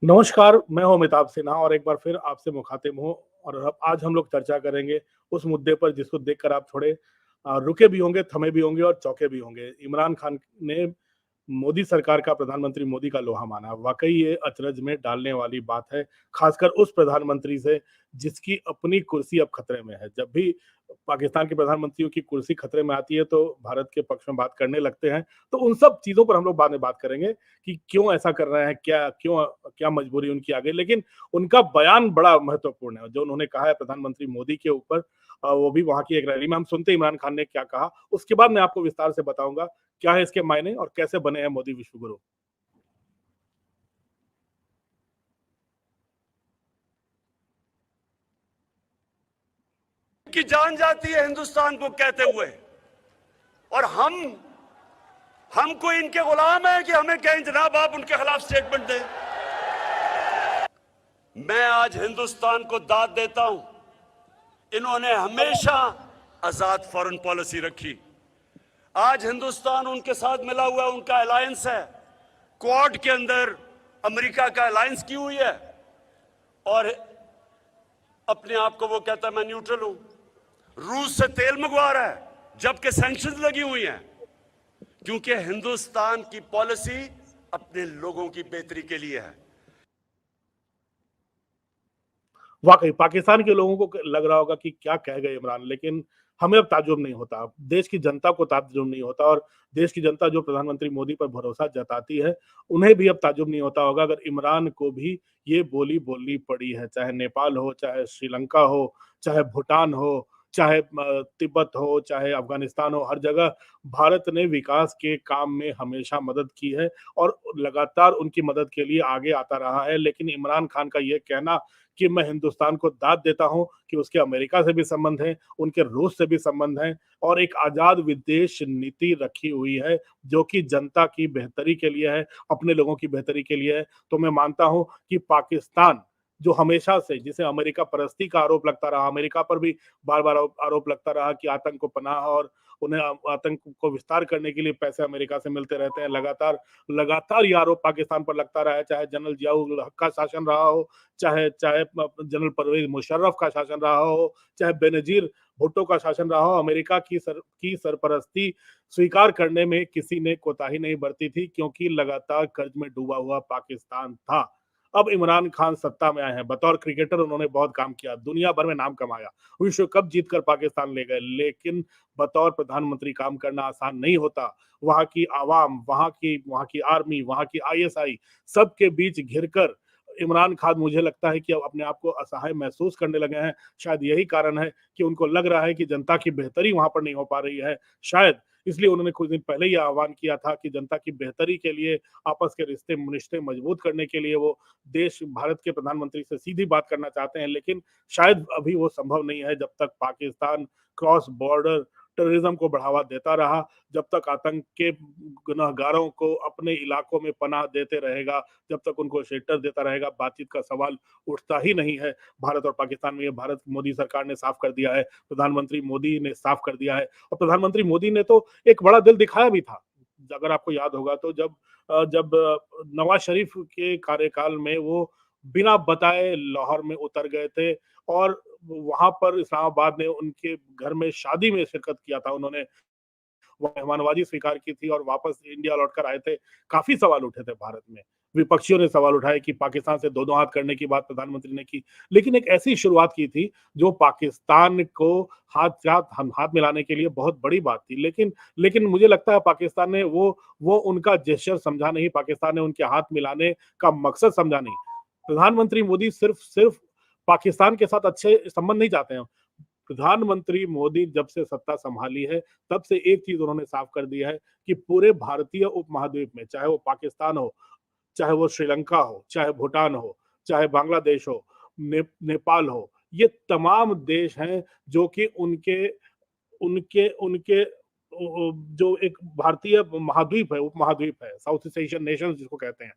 नमस्कार, मैं हूँ अमिताभ सिन्हा और एक बार फिर आपसे मुखातिब हूँ और अब आज हम लोग चर्चा करेंगे उस मुद्दे पर जिसको देखकर आप थोड़े रुके भी होंगे, थमे भी होंगे और चौंके भी होंगे। इमरान खान ने मोदी सरकार का प्रधानमंत्री मोदी का लोहा माना। वाक़ई ये अचरज में डालने वाली बात है, ख़ासकर उस प्रधानमंत्री से जिसकी अपनी कुर्सी अब खतरे में है। जब भी पाकिस्तान के प्रधानमंत्रियों की कुर्सी खतरे में आती है तो भारत के पक्ष में बात करने लगते हैं। तो उन सब चीज़ों पर हम लोग बाद में बात करेंगे कि क्यों ऐसा कर रहे हैं, क्या मजबूरी उनकी आ गई। लेकिन उनका बयान बड़ा महत्वपूर्ण है, जो उन्होंने कहा है प्रधानमंत्री मोदी के ऊपर वो भी वहाँ की एक रैली में। हम सुनते हैं इमरान खान ने क्या कहा, उसके बाद मैं आपको विस्तार से बताऊँगा क्या है इसके मायने और कैसे बने हैं मोदी विश्वगुरु। की जान जाती है हिंदुस्तान को कहते हुए, और हम कोई इनके गुलाम है कि हमें कहें जनाब आप उनके खिलाफ स्टेटमेंट दें। मैं आज हिंदुस्तान को दाद देता हूं, इन्होंने हमेशा आजाद फॉरेन पॉलिसी रखी। आज हिंदुस्तान उनके साथ मिला हुआ है, उनका अलायंस है। क्वाड के अंदर अमेरिका का अलायंस की हुई है और अपने आप को वो कहता है मैं न्यूट्रल हूं। रूस से तेल मंगवा रहा है जबकि सैंक्शंस लगी हुई हैं, क्योंकि हिंदुस्तान की पॉलिसी अपने लोगों की बेहतरी के लिए है। वाकई पाकिस्तान के लोगों को लग रहा होगा कि क्या कह गए इमरान, लेकिन हमें अब ताज्जुब नहीं होता। देश की जनता को ताज्जुब नहीं होता और देश की जनता जो प्रधानमंत्री मोदी पर भरोसा जताती है, उन्हें भी अब ताज्जुब नहीं होता होगा अगर इमरान को भी ये बोली बोलनी पड़ी है। चाहे नेपाल हो, चाहे श्रीलंका हो, चाहे भूटान हो, चाहे तिब्बत हो, चाहे अफगानिस्तान हो, हर जगह भारत ने विकास के काम में हमेशा मदद की है और लगातार उनकी मदद के लिए आगे आता रहा है। लेकिन इमरान खान का ये कहना कि मैं हिंदुस्तान को दाद देता हूं कि उसके अमेरिका से भी संबंध हैं, उनके रूस से भी संबंध हैं और एक आजाद विदेश नीति रखी हुई है जो कि जनता की बेहतरी के लिए है, अपने लोगों की बेहतरी के लिए है। तो मैं मानता हूं कि पाकिस्तान जो हमेशा से जिसे अमेरिका परस्ती का आरोप लगता रहा, अमेरिका पर भी बार-बार आरोप लगता रहा कि आतंक को पनाह और उन्हें आतंक को विस्तार करने के लिए पैसे अमेरिका से मिलते रहते हैं। लगातार लगातार ये आरोप पाकिस्तान पर लगता रहा है, चाहे जनरल जियाउल हक का शासन रहा हो, चाहे चाहे जनरल परवेज मुशर्रफ का शासन रहा हो, चाहे बेनजीर भुट्टो का शासन रहा हो, अमेरिका की सरपरस्ती स्वीकार करने में किसी ने कोताही नहीं बरती थी क्योंकि लगातार कर्ज में डूबा हुआ पाकिस्तान था। अब इमरान खान सत्ता में आए हैं, बतौर क्रिकेटर उन्होंने बहुत काम किया, दुनिया भर में नाम कमाया, विश्व कप जीतकर पाकिस्तान ले गए, लेकिन बतौर प्रधानमंत्री काम करना आसान नहीं होता। वहाँ की आवाम, वहाँ की आर्मी, वहाँ की आईएसआई सबके बीच घिरकर इमरान खान मुझे लगता है कि अब अपने आप को असहाय महसूस करने लगे हैं। शायद यही कारण है कि उनको लग रहा है कि जनता की बेहतरी वहाँ पर नहीं हो पा रही है। शायद इसलिए उन्होंने कुछ दिन पहले ही आह्वान किया था कि जनता की बेहतरी के लिए, आपस के रिश्ते मजबूत करने के लिए वो देश भारत के प्रधानमंत्री से सीधी बात करना चाहते हैं। लेकिन शायद अभी वो संभव नहीं है जब तक पाकिस्तान क्रॉस बॉर्डर टेररिज्म को बढ़ावा देता रहा, जब तक आतंक के गुनहगारों को अपने इलाकों में पनाह देते रहेगा, जब तक उनको शेल्टर देता रहेगा, बातचीत का सवाल उठता ही नहीं है भारत और पाकिस्तान में। ये भारत मोदी सरकार ने साफ कर दिया है, प्रधानमंत्री मोदी ने साफ कर दिया है और प्रधानमंत्री मोदी ने तो एक बड़ा दिल दिखाया भी था। अगर आपको याद होगा तो जब नवाज शरीफ के कार्यकाल में वो बिना बताए लाहौर में उतर गए थे और वहां पर इस्लामाबाद ने उनके घर में शादी में शिरकत किया था। उन्होंने वो मेहमानवाजी स्वीकार की थी और वापस इंडिया लौटकर आए थे। काफ़ी सवाल उठे थे भारत में। विपक्षियों ने सवाल उठाए कि पाकिस्तान से दो-दो हाथ करने की बात प्रधानमंत्री ने की। लेकिन एक ऐसी शुरुआत की थी जो पाकिस्तान को हाथ मिलाने के लिए बहुत बड़ी बात थी। लेकिन मुझे लगता है पाकिस्तान ने वो उनका जेस्चर समझा नहीं, पाकिस्तान ने उनके हाथ मिलाने का मकसद समझा नहीं। प्रधानमंत्री मोदी सिर्फ सिर्फ पाकिस्तान के साथ अच्छे संबंध नहीं चाहते हैं। प्रधानमंत्री मोदी जब से सत्ता संभाली है, तब से एक चीज़ उन्होंने साफ कर दिया है कि पूरे भारतीय उपमहाद्वीप में, चाहे वो पाकिस्तान हो, चाहे वो श्रीलंका हो, चाहे भूटान हो, चाहे बांग्लादेश हो, नेपाल हो, ये तमाम देश हैं जो कि उनके उनके उनके जो एक भारतीय महाद्वीप है, उपमहाद्वीप है, साउथ ईस्ट एशियन नेशंस जिसको कहते हैं।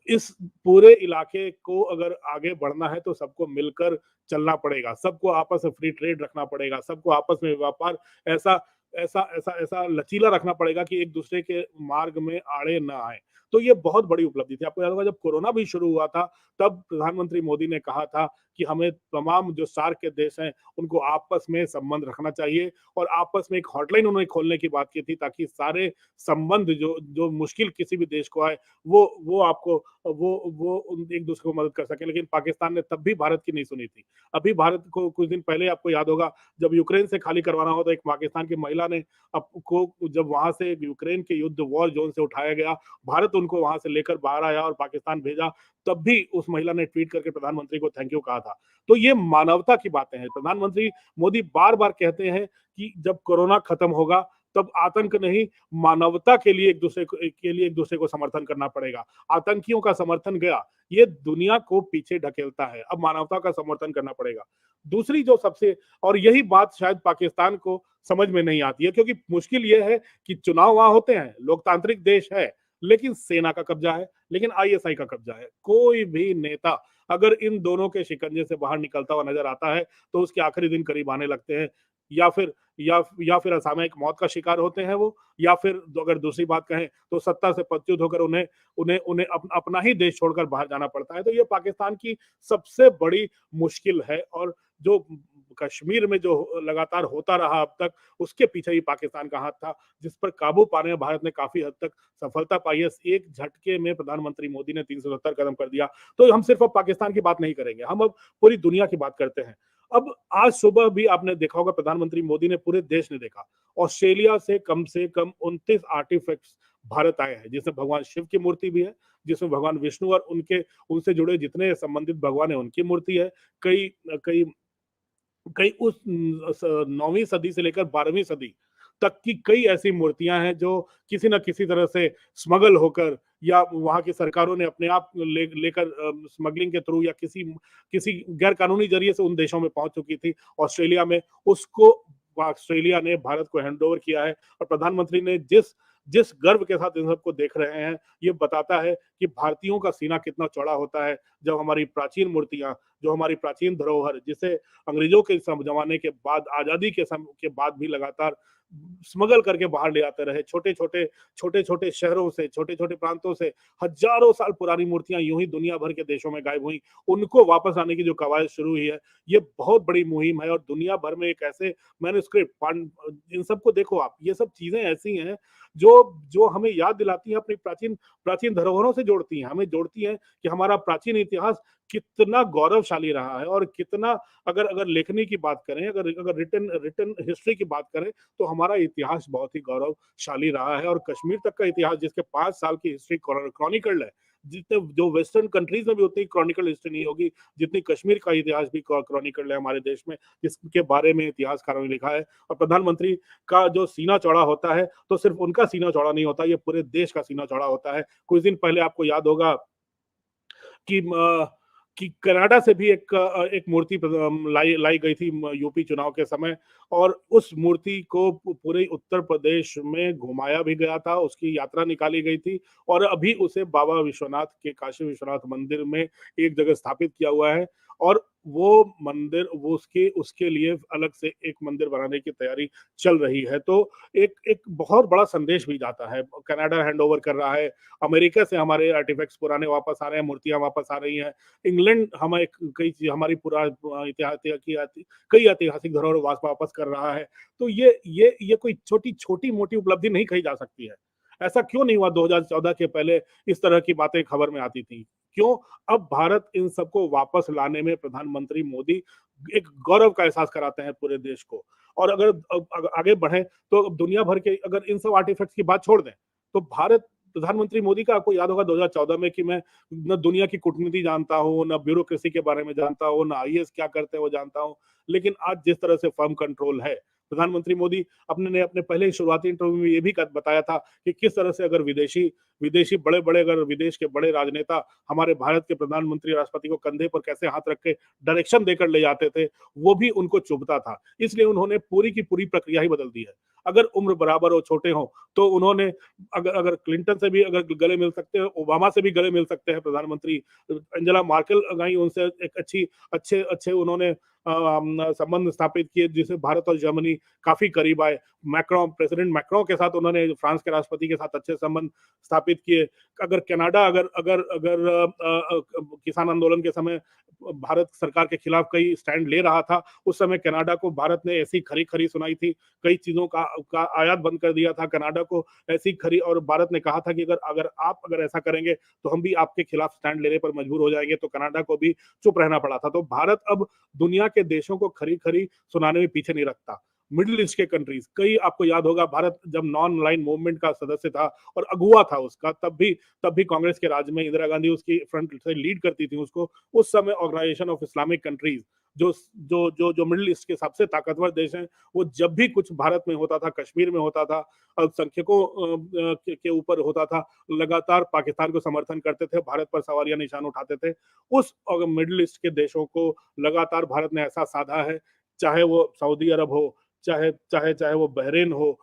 इस पूरे इलाके को अगर आगे बढ़ना है तो सबको मिलकर चलना पड़ेगा, सबको आपस में फ्री ट्रेड रखना पड़ेगा, सबको आपस में व्यापार ऐसा ऐसा ऐसा ऐसा लचीला रखना पड़ेगा कि एक दूसरे के मार्ग में आड़े ना आए। तो ये बहुत बड़ी उपलब्धि थी। आपको याद होगा जब कोरोना भी शुरू हुआ था, तब प्रधानमंत्री मोदी ने कहा था कि हमें तमाम जो सार्क के देश हैं, उनको आपस में संबंध रखना चाहिए और आपस में एक हॉटलाइन उन्होंने खोलने की बात की थी, ताकि सारे संबंध जो जो मुश्किल किसी भी देश को आए, वो आपको वो एक दूसरे को मदद कर सकें। लेकिन पाकिस्तान ने तब भी भारत की नहीं सुनी थी। अभी भारत को कुछ दिन पहले आपको याद होगा, जब यूक्रेन से खाली करवाना हो तो एक पाकिस्तान की महिला ने को जब वहां से यूक्रेन के युद्ध वॉर जोन से उठाया गया, भारत उनको वहां से लेकर बाहर आया और पाकिस्तान भेजा, तब भी उस महिला ने ट्वीट करके प्रधानमंत्री को थैंक यू कहा था। तो ये मानवता की बातें हैं। प्रधानमंत्री मोदी बार बार कहते हैं कि जब कोरोना खत्म होगा, तब आतंक नहीं, मानवता के लिए एक दूसरे को समर्थन करना पड़ेगा। आतंकियों का समर्थन गया, ये दुनिया को पीछे ढकेलता है। अब मानवता का समर्थन करना पड़ेगा। दूसरी जो सबसे, और यही बात शायद पाकिस्तान को समझ में नहीं आती है, क्योंकि मुश्किल ये है कि चुनाव वहां होते हैं, लोकतांत्रिक देश है, लेकिन सेना का कब्जा है, लेकिन आईएसआई का कब्जा है। कोई भी नेता अगर इन दोनों के शिकंजे से बाहर निकलता हुआ नजर आता है, तो उसके आखिरी दिन करीब आने लगते हैं। या फिर या फिर असामयिक मौत का शिकार होते हैं वो, या फिर अगर दूसरी बात कहें तो सत्ता से पदच्युत होकर उन्हें उन्हें उन्हें अपना ही देश छोड़कर बाहर जाना पड़ता है। तो ये पाकिस्तान की सबसे बड़ी मुश्किल है, और जो कश्मीर में जो लगातार होता रहा अब तक, उसके पीछे ही पाकिस्तान का हाथ था, जिस पर काबू पाने में भारत ने काफी हद तक सफलता पाई है। एक झटके में प्रधानमंत्री मोदी ने 370 कदम कर दिया। तो हम सिर्फ अब पाकिस्तान की बात नहीं करेंगे, हम अब पूरी दुनिया की बात करते हैं। अब आज सुबह भी आपने देखा होगा, प्रधानमंत्री मोदी ने, पूरे देश ने देखा, ऑस्ट्रेलिया से कम 29 आर्टिफैक्ट्स भारत आए हैं, जिसमें भगवान शिव की मूर्ति भी है, जिसमें भगवान विष्णु और उनके उनसे जुड़े जितने संबंधित भगवान है उनकी मूर्ति है। कई कई कई उस 9वीं सदी से लेकर 12वीं सदी तक की कई ऐसी मूर्तियां हैं जो किसी न किसी तरह से स्मगल होकर, या वहां की सरकारों ने अपने आप लेकर स्मगलिंग के थ्रू, या किसी किसी गैर कानूनी जरिए से उन देशों में पहुंच चुकी थी ऑस्ट्रेलिया में, उसको ऑस्ट्रेलिया ने भारत को हैंड ओवर किया है। और प्रधानमंत्री ने जिस जिस गर्व के साथ इन सबको देख रहे हैं, ये बताता है कि भारतीयों का सीना कितना चौड़ा होता है, जब हमारी प्राचीन मूर्तियां, जो हमारी प्राचीन धरोहर, जिसे अंग्रेजों के जमाने के बाद, आजादी के बाद भी लगातार स्मगल करके बाहर ले आते रहे, छोटे छोटे शहरों से, छोटे छोटे प्रांतों से हजारों साल पुरानी मूर्तियां यूं ही दुनिया भर के देशों में गायब हुई। उनको वापस लाने की जो कवायद शुरू हुई है, ये बहुत बड़ी मुहिम है। और दुनिया भर में एक ऐसे मैन्युस्क्रिप्ट, इन सबको देखो आप, ये सब चीजें ऐसी हैं जो जो हमें याद दिलाती हैं, अपनी प्राचीन प्राचीन धरोहरों से जोड़ती हैं, हमें जोड़ती हैं कि हमारा प्राचीन इतिहास कितना गौरवशाली रहा है, और कितना, अगर अगर लेखनी की बात करें, अगर अगर रिटन रिटन हिस्ट्री की बात करें, तो हमारा इतिहास बहुत ही गौरवशाली रहा है। और कश्मीर तक का इतिहास, जिसके 5 साल की हिस्ट्री क्रॉनिकल्ड है, जितने जो वेस्टर्न कंट्रीज में भी उतनी क्रॉनिकल हिस्ट्री नहीं होगी जितनी कश्मीर का इतिहास भी क्रॉनिकल्ड है हमारे देश में, जिसके बारे में इतिहासकारों ने लिखा है। और प्रधानमंत्री का जो सीना चौड़ा होता है, तो सिर्फ उनका सीना चौड़ा नहीं होता, ये पूरे देश का सीना चौड़ा होता है। कुछ दिन पहले आपको याद होगा कि कि कनाडा से भी एक मूर्ति लाई गई थी यूपी चुनाव के समय, और उस मूर्ति को पूरे उत्तर प्रदेश में घुमाया भी गया था, उसकी यात्रा निकाली गई थी, और अभी उसे बाबा विश्वनाथ के, काशी विश्वनाथ मंदिर में एक जगह स्थापित किया हुआ है। और वो मंदिर, वो उसके लिए अलग से एक मंदिर बनाने की तैयारी चल रही है। तो एक एक बहुत बड़ा संदेश भी जाता है। कनाडा हैंडओवर कर रहा है, अमेरिका से हमारे आर्टिफैक्ट्स पुराने वापस आ रहे हैं, मूर्तियां वापस आ रही हैं, इंग्लैंड हमें हमारी पूरा इतिहास की कई ऐतिहासिक धरोहर वापस कर रहा है। तो ये कोई छोटी छोटी मोटी उपलब्धि नहीं कही जा सकती है। ऐसा क्यों नहीं हुआ 2014 के पहले इस तरह की बातें खबर में आती थी? क्यों? अब भारत इन सबको वापस लाने में प्रधानमंत्री मोदी एक गौरव का एहसास कराते हैं पूरे देश को। और अगर आगे बढ़े, तो दुनिया भर के, अगर इन सब आर्टिफैक्ट्स की बात छोड़ दें, तो भारत, प्रधानमंत्री मोदी का आपको याद होगा 2014 में, कि मैं न दुनिया की कूटनीति जानता हूँ, न ब्यूरोक्रेसी के बारे में जानता हूँ, न आईएएस क्या करते हैं वो जानता हूँ, लेकिन आज जिस तरह से फर्म कंट्रोल है, प्रधानमंत्री मोदी अपने ने अपने पहले शुरुआती इंटरव्यू में ये भी बताया था कि किस तरह से अगर विदेशी विदेशी बड़े बड़े अगर विदेश के बड़े राजनेता हमारे भारत के प्रधानमंत्री, राष्ट्रपति को कंधे पर कैसे हाथ रख के डायरेक्शन देकर ले जाते थे, वो भी उनको चुभता था। इसलिए उन्होंने पूरी की पूरी प्रक्रिया ही बदल दी है। अगर उम्र बराबर हो, छोटे हो, तो उन्होंने, अगर अगर क्लिंटन से भी अगर गले मिल सकते हैं, ओबामा से भी गले मिल सकते हैं प्रधानमंत्री, एंजेला मार्केल गई, उनसे एक अच्छे अच्छे उन्होंने संबंध स्थापित किए, जिससे भारत और जर्मनी काफी करीब आए। प्रेसिडेंट मैक्रों के साथ उन्होंने फ्रांस के राष्ट्रपति के साथ अच्छे संबंध स्थापित किए। अगर कनाडा अगर अगर अगर किसान आंदोलन के समय भारत सरकार के खिलाफ कई स्टैंड ले रहा था, उस समय कनाडा को भारत ने ऐसी खरी खरी सुनाई थी, कई चीजों का आयात बंद कर दिया था कनाडा को, ऐसी खरी, और भारत ने कहा था कि अगर अगर आप अगर ऐसा करेंगे तो हम भी आपके खिलाफ स्टैंड लेने पर मजबूर हो जाएंगे, तो कनाडा को भी चुप रहना पड़ा था। तो भारत अब दुनिया के देशों को खरी खरी सुनाने में पीछे नहीं रखता। मिडिल ईस्ट के कंट्रीज, कई, आपको याद होगा भारत जब नॉन लाइन मूवमेंट का सदस्य था और अगुवा था उसका, तब भी कांग्रेस के राज में इंदिरा गांधी उसकी फ्रंट से लीड करती थी उसको। उस समय ऑर्गेनाइजेशन ऑफ इस्लामिक कंट्रीज, जो जो जो जो मिडिल ईस्ट के सबसे ताकतवर देश हैं, वो जब भी कुछ भारत में होता था, कश्मीर में होता था, अल्पसंख्यकों के ऊपर होता था, लगातार पाकिस्तान को समर्थन करते थे, भारत पर सवालिया निशान उठाते थे। उस मिडिल ईस्ट के देशों को लगातार भारत ने ऐसा साधा है, चाहे वो सऊदी अरब हो, चाहे चाहे चाहे वो बहरीन हो,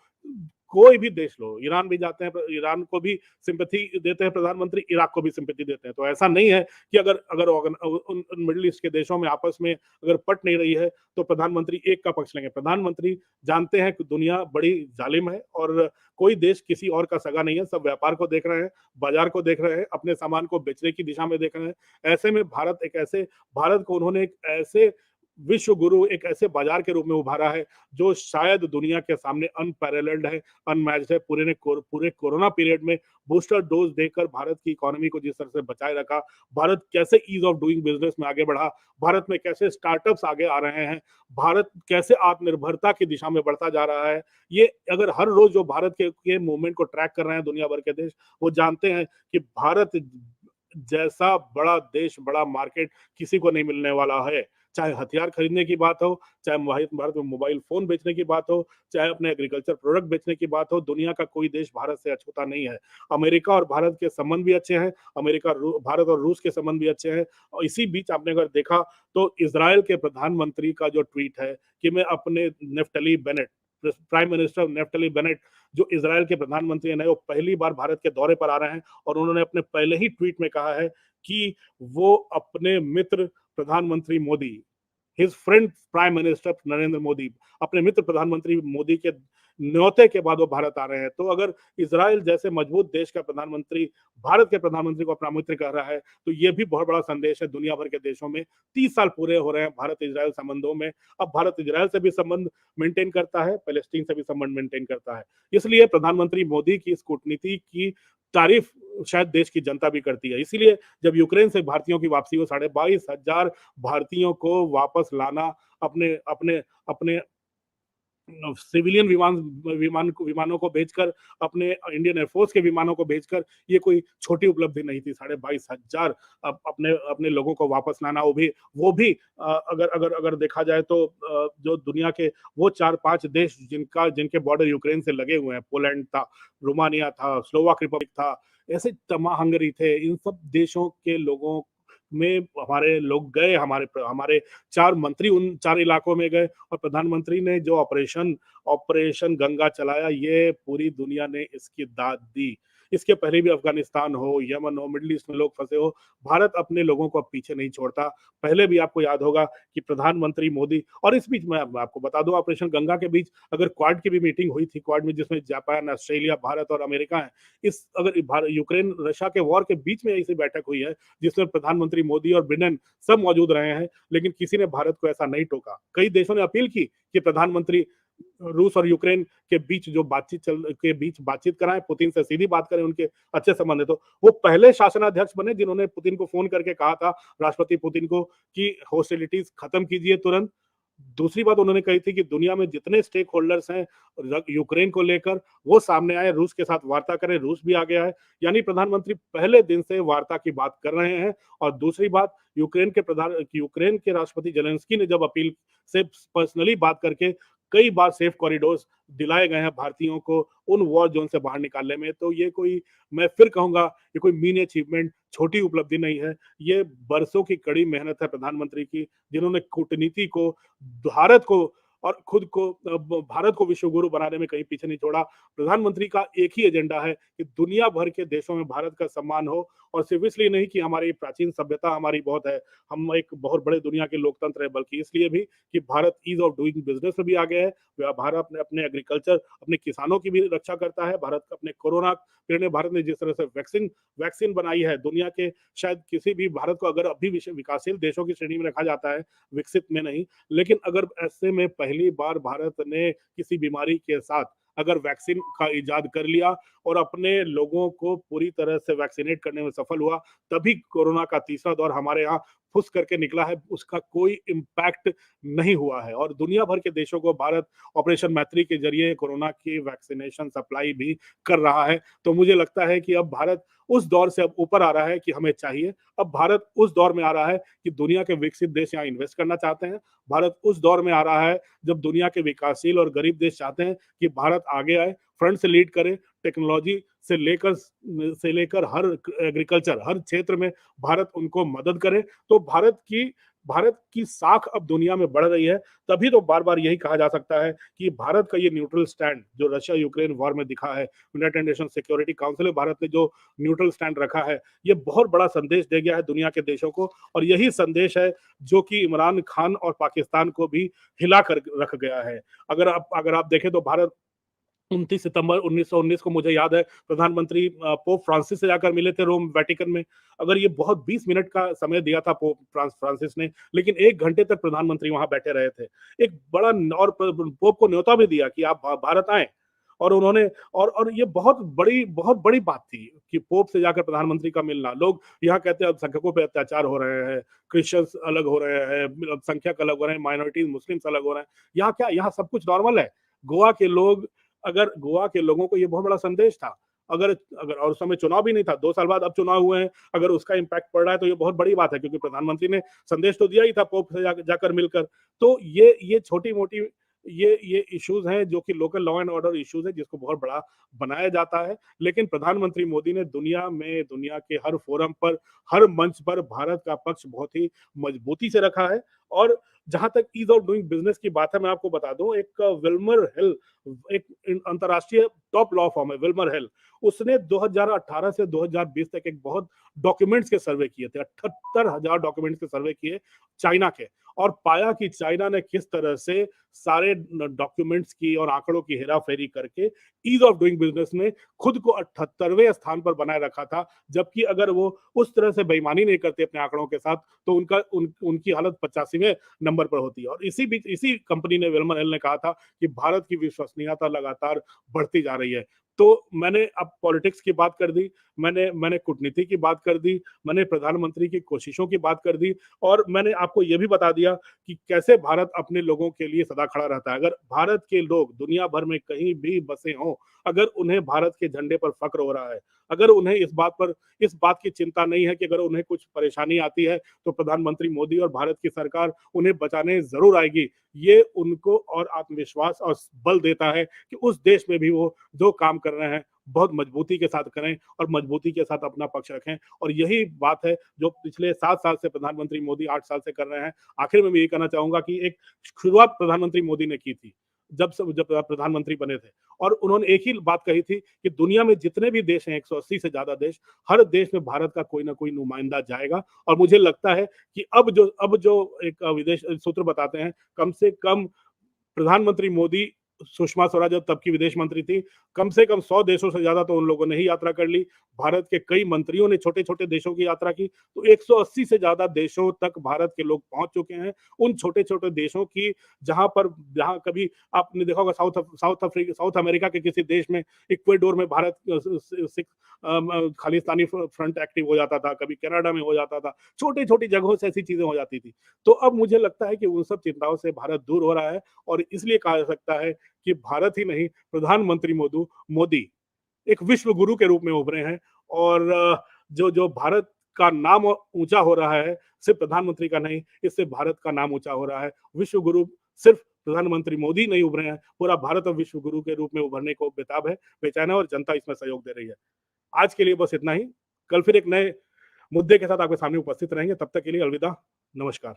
कोई भी देश लो, ईरान भी जाते हैं, ईरान को भी सिंपैथी देते हैं प्रधानमंत्री, इराक को भी सिंपैथी देते हैं। तो ऐसा नहीं है कि अगर अगर उन मिडिल ईस्ट के देशों में आपस में अगर पट नहीं रही है तो प्रधानमंत्री एक का पक्ष लेंगे। प्रधानमंत्री जानते हैं कि दुनिया बड़ी जालिम है और कोई देश किसी और का सगा नहीं है, सब व्यापार को देख रहे हैं, बाजार को देख रहे हैं, अपने सामान को बेचने की दिशा में देख रहे हैं। ऐसे में भारत को उन्होंने एक ऐसे विश्व गुरु, एक ऐसे बाजार के रूप में उभारा है जो शायद दुनिया के सामने अनपैरेलल्ड है, अनमैच्ड है। पूरे कोरोना पीरियड में बूस्टर डोज देकर भारत की इकोनॉमी को जिस तरह से बचाए रखा, भारत कैसे ईज ऑफ डूइंग बिजनेस में आगे बढ़ा, भारत में कैसे स्टार्टअप्स आगे आ रहे हैं, भारत कैसे आत्मनिर्भरता की दिशा में बढ़ता जा रहा है, ये अगर हर रोज जो भारत के मूवमेंट को ट्रैक कर रहे हैं दुनिया भर के देश, वो जानते हैं कि भारत जैसा बड़ा देश, बड़ा मार्केट किसी को नहीं मिलने वाला है। चाहे हथियार खरीदने की बात हो, चाहे भारत में मोबाइल फोन बेचने की बात हो, चाहे अपने एग्रीकल्चर प्रोडक्ट बेचने की बात हो, दुनिया का कोई देश भारत से अछूता नहीं है। अमेरिका और भारत के संबंध भी अच्छे हैं, भारत और रूस के संबंध भी अच्छे हैं। और इसी बीच आपने अगर देखा तो इजराइल के प्रधानमंत्री का जो ट्वीट है कि मैं अपने नेफ्टली बेनेट, प्राइम मिनिस्टर नेफ्टली बेनेट, जो इजराइल के प्रधानमंत्री हैं, वो पहली बार भारत के दौरे पर आ रहे हैं और उन्होंने अपने पहले ही ट्वीट में कहा है कि वो अपने मित्र प्रधानमंत्री Modi, his friend prime minister Narendra Modi, अपने मित्र प्रधानमंत्री मोदी के न्योते के बाद वो भारत आ रहे हैं। तो अगर इजराइल जैसे मजबूत देश का प्रधानमंत्री भारत के प्रधानमंत्री को अपना मित्र कह रहा है, तो ये भी बहुत बड़ा संदेश है दुनिया भर के देशों में। 30 साल पूरे हो रहे हैं भारत इजराइल संबंधों में। अब भारत इजराइल से भी संबंध मेंटेन करता है, पैलेस्टीन से भी संबंध मेंटेन करता है। इसलिए प्रधानमंत्री मोदी की इस कूटनीति की तारीफ शायद देश की जनता भी करती है। इसीलिए जब यूक्रेन से भारतीयों की वापसी हो, 22,500 भारतीयों को वापस लाना, अपने अपने अपने सिविलियन विमानों को भेजकर, अपने इंडियन एयरफोर्स के विमानों को भेजकर, ये कोई छोटी उपलब्धि नहीं थी। 22,500 अपने अपने लोगों को वापस लाना, वो भी अगर अगर अगर देखा जाए तो जो दुनिया के वो 4-5 देश जिनके बॉर्डर यूक्रेन से लगे हुए हैं, पोलैंड था, रोमानिया था, स्लोवाक रिपब्लिक था, ऐसे हंगरी थे, इन सब देशों के लोगों में हमारे लोग गए, हमारे 4 मंत्री उन 4 इलाकों में गए और प्रधानमंत्री ने जो ऑपरेशन गंगा चलाया, ये पूरी दुनिया ने इसकी दाद दी। इसके पहले भी अफगानिस्तान हो, यमन हो, मिडिल ईस्ट में लोग फंसे हो, भारत अपने लोगों को अब पीछे नहीं छोड़ता। पहले भी आपको याद होगा कि प्रधानमंत्री मोदी, और इस बीच मैं आपको बता दूं, ऑपरेशन गंगा के बीच अगर क्वाड की भी मीटिंग हुई थी, क्वाड में जिसमें जापान, ऑस्ट्रेलिया, भारत और अमेरिका है, इस अगर यूक्रेन रशिया के वॉर के बीच में ऐसी बैठक हुई है जिसमें प्रधानमंत्री मोदी और बिडेन सब मौजूद रहे हैं, लेकिन किसी ने भारत को ऐसा नहीं टोका। कई देशों ने अपील की कि प्रधानमंत्री रूस और यूक्रेन के बीच बातचीत कराएं, पुतिन से सीधी बात करें, उनके अच्छे संबंध है। तो वो पहले शासनाध्यक्ष बने जिन्होंने पुतिन को फोन करके कहा था, राष्ट्रपति पुतिन को, कि हॉस्टिलिटीज खत्म कीजिए तुरंत। दूसरी बात उन्होंने कही थी कि दुनिया में जितने स्टेक होल्डर्स हैं यूक्रेन को लेकर, वो सामने आए, रूस के साथ वार्ता करें। रूस भी आ गया है, यानी प्रधानमंत्री पहले दिन से वार्ता की बात कर रहे हैं। और दूसरी बात, यूक्रेन के राष्ट्रपति जेलेंस्की ने जब अपील से पर्सनली बात करके कई बार सेफ कॉरिडोर्स दिलाए गए हैं भारतीयों को उन वॉर जोन से बाहर निकालने में। तो ये कोई, मैं फिर कहूंगा, ये कोई मीन अचीवमेंट, छोटी उपलब्धि नहीं है। ये बरसों की कड़ी मेहनत है प्रधानमंत्री की, जिन्होंने कूटनीति को, भारत को और खुद को भारत को विश्व गुरु बनाने में कहीं पीछे नहीं छोड़ा। प्रधानमंत्री का एक ही एजेंडा है कि दुनिया भर के देशों में भारत का सम्मान हो, और सिर्फ इसलिए नहीं कि हमारी प्राचीन सभ्यता हमारी बहुत है, हम एक बहुत बड़े दुनिया के लोकतंत्र है, बल्कि इसलिए भी कि Bharat ease of doing business में भी आगे है। भारत अपने अपने एग्रीकल्चर, अपने किसानों की भी रक्षा करता है। भारत अपने कोरोना पीरियड में भारत ने जिस तरह से वैक्सीन बनाई है, दुनिया के शायद किसी भी, भारत को अगर अभी विकासशील देशों की श्रेणी में रखा जाता है, विकसित में नहीं, लेकिन अगर ऐसे में पहली बार भारत ने किसी बीमारी के साथ अगर वैक्सीन का इजाद कर लिया और अपने लोगों को पूरी तरह से वैक्सीनेट करने में सफल हुआ, तभी कोरोना का तीसरा दौर हमारे यहाँ फुस करके निकला है, उसका कोई इम्पैक्ट नहीं हुआ है। और दुनिया भर के देशों को भारत ऑपरेशन मैत्री के जरिए कोरोना की वैक्सीनेशन सप्लाई भी कर रहा है। तो मुझे लगता है कि अब भारत उस दौर से अब ऊपर आ रहा है कि हमें चाहिए। अब भारत उस दौर में आ रहा है कि दुनिया के विकसित देश यहाँ इन्वेस्ट करना चाहते हैं। भारत उस दौर में आ रहा है जब दुनिया के विकासशील और गरीब देश चाहते हैं कि भारत आगे आए, फ्रंट से लीड करे, टेक्नोलॉजी से लेकर हर एग्रीकल्चर, हर क्षेत्र में भारत उनको मदद करे। तो भारत की साख अब दुनिया में बढ़ रही है। तभी तो बार-बार यही कहा जा सकता है कि भारत का ये न्यूट्रल स्टैंड जो रशिया यूक्रेन वॉर में दिखा है, यूनाइटेड नेशन सिक्योरिटी काउंसिल में भारत ने जो न्यूट्रल स्टैंड रखा है, ये बहुत बड़ा संदेश दे गया है दुनिया के देशों को। और यही संदेश है जो कि इमरान खान और पाकिस्तान को भी हिला कर रख गया है। अगर आप देखें तो भारत 29 सितंबर 1919 को, मुझे याद है, प्रधानमंत्री पोप फ्रांसिस से जाकर मिले थे रोम वेटिकन में। अगर ये बहुत 20 मिनट का समय दिया था पोप फ्रांसिस ने, लेकिन 1 घंटे तक प्रधानमंत्री वहां बैठे रहे थे। एक बड़ा, और पोप को न्योता भी दिया कि आप भारत आएं। और उन्होंने, और ये बहुत बड़ी बात थी कि पोप से जाकर प्रधानमंत्री का मिलना। लोग यहाँ कहते हैं अल्पसंख्यकों पे अत्याचार हो रहे हैं, क्रिश्चियंस अलग हो रहे हैं, अल्पसंख्यक अलग हो रहे हैं, माइनॉरिटीज मुस्लिम्स अलग हो रहे हैं। यहाँ क्या, यहाँ सब कुछ नॉर्मल है। गोवा के लोग, अगर गोवा के लोगों को ये बहुत बड़ा संदेश था, अगर अगर और उस समय चुनाव भी नहीं था, 2 साल बाद अब चुनाव हुए हैं, अगर उसका इम्पैक्ट पड़ रहा है तो ये बहुत बड़ी बात है, क्योंकि प्रधानमंत्री ने संदेश तो दिया ही था पोप से जाकर मिलकर। तो ये छोटी-मोटी ये इश्यूज हैं जो कि local law and order issues है, जिसको बहुत बड़ा बनाया जाता है। लेकिन प्रधानमंत्री मोदी ने दुनिया के हर फोरम पर, हर मंच पर भारत का पक्ष बहुत ही मजबूती से रखा है। और जहां तक ईज ऑफ डूइंग बिजनेस की बात है, मैं आपको बता दूं, एक विल्मर हिल, एक अंतर्राष्ट्रीय टॉप लॉ फर्म है विल्मर हिल, उसने 2018 से 2020 तक एक बहुत डॉक्यूमेंट्स के सर्वे किए थे, 78,000 डॉक्यूमेंट्स के सर्वे किए चाइना के, और पाया कि चाइना ने किस तरह से सारे डॉक्यूमेंट्स की और आंकड़ों की हेराफेरी करके ईज ऑफ डूइंग बिजनेस में खुद को 78वें स्थान पर बनाए रखा था। जबकि अगर वो उस तरह से बेईमानी नहीं करते अपने आंकड़ों के साथ, तो उनकी हालत 85वें नंबर पर होती है। और इसी कंपनी ने, विल्मर हिल ने, कहा था कि भारत की विश्वसनीयता लगातार बढ़ती जा रही है। तो मैंने अब पॉलिटिक्स की बात कर दी, मैंने कूटनीति की बात कर दी, मैंने प्रधानमंत्री की कोशिशों की बात कर दी, और मैंने आपको ये भी बता दिया कि कैसे भारत अपने लोगों के लिए सदा खड़ा रहता है। अगर भारत के लोग दुनिया भर में कहीं भी बसे हों, अगर उन्हें भारत के झंडे पर फक्र हो रहा है, अगर उन्हें इस बात की चिंता नहीं है कि अगर उन्हें कुछ परेशानी आती है तो प्रधानमंत्री मोदी और भारत की सरकार उन्हें बचाने जरूर आएगी। ये उनको और आत्मविश्वास और बल देता है कि उस देश में भी वो जो काम कर रहे हैं बहुत मजबूती के साथ करें और मजबूती के साथ अपना पक्ष रखें। और यही बात है जो पिछले 7 साल से प्रधानमंत्री मोदी 8 साल से कर रहे हैं। आखिर में मैं ये कहना चाहूंगा कि एक शुरुआत प्रधानमंत्री मोदी ने की थी, जब प्रधानमंत्री बने थे, और उन्होंने एक ही बात कही थी कि दुनिया में जितने भी देश हैं, 180 से ज्यादा देश, हर देश में भारत का कोई ना कोई नुमाइंदा जाएगा। और मुझे लगता है कि अब जो एक विदेश सूत्र बताते हैं, कम से कम प्रधानमंत्री मोदी, सुषमा स्वराज जब तब की विदेश मंत्री थी, कम से कम 100 देशों से ज्यादा तो उन लोगों ने ही यात्रा कर ली। भारत के कई मंत्रियों ने छोटे-छोटे देशों की यात्रा की। तो 180 से ज्यादा देशों तक भारत के लोग पहुंच चुके हैं। उन छोटे-छोटे देशों की, जहां कभी आपने देखा होगा साउथ अमेरिका के किसी देश में, इक्वाडोर में भारत खालिस्तानी फ्रंट एक्टिव हो जाता था, कभी कनाडा में हो जाता था, छोटी-छोटी जगहों से ऐसी चीजें हो जाती थी। तो अब मुझे लगता है कि उन सब चिंताओं से भारत दूर हो रहा है, और इसलिए कहा जा सकता है कि भारत ही नहीं, प्रधानमंत्री मोदी एक विश्व गुरु के रूप में उभरे हैं। और जो जो भारत का नाम ऊंचा हो रहा है, सिर्फ प्रधानमंत्री का नहीं, इससे भारत का नाम ऊंचा हो रहा है। विश्व गुरु सिर्फ प्रधानमंत्री मोदी नहीं उभरे हैं, पूरा भारत अब विश्व गुरु के रूप में उभरने को बेताब है, बेचैन है, और जनता इसमें सहयोग दे रही है। आज के लिए बस इतना ही। कल फिर एक नए मुद्दे के साथ आपके सामने उपस्थित रहेंगे। तब तक के लिए अलविदा, नमस्कार।